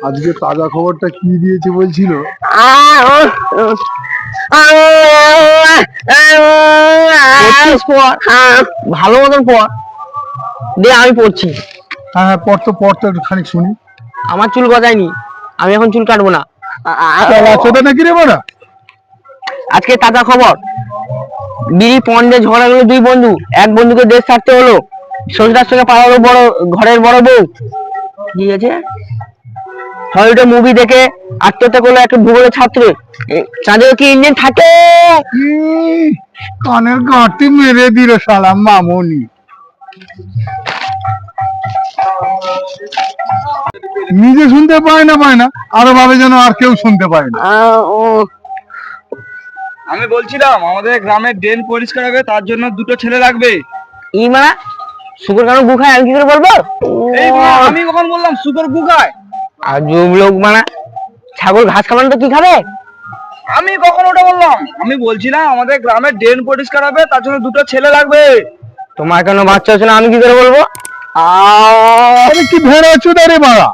আজকে তাজা খবরটা কি দিয়েছে বলছিল? ভালো মতন পর দিয়ে আমি পড়ছি। হ্যাঁ হ্যাঁ, পড়তো একটু খানিক শুনি। আমার চুল গজায়নি, আমি এখন চুল কাটবো না। চোদা নাকি রে বড়া? আজকে তাজা খবর, বিড়ি পন্ডে ঝগড়া গেল দুই বন্ধু, এক বন্ধুকে দেশ ছাড়তে হলো, শ্বশুরার সঙ্গে পালালো বড় ঘরের বড় বউ। কি আছে, হলিউডে মুভি দেখে আত্মহত্যা করলো একটা ভূগোলের ছাত্র। চাঁদেও কি ইঞ্জিন থাকে? কানের গাঁটি মেরে দিল শালা মামুনি। নিজে শুনতে পায় না আরো ভাবে যেন আর কেউ শুনতে পায় না। আমি বলছিলাম আমাদের গ্রামের ড্রেন পরিষ্কার হবে, তার জন্য দুটো ছেলে লাগবে। ই মারা, শুকুর কানো গু খায়, আমি কি করে বলবো? এই আমি কখন বললাম শুকর গু খায়? আর যুব লোক মানা, ছাগল ঘাস খাওয়ানো তো কি খাবে? আমি কখন ওটা বললাম? আমি বলছিলাম আমাদের গ্রামের ড্রেন পরিষ্কার হবে, তার জন্য দুটো ছেলে লাগবে। তোমার কেন বাচ্চা হচ্ছে না, আমি কি করে বলবো? আরে কি ভেড়া চুদা রে বাড়া।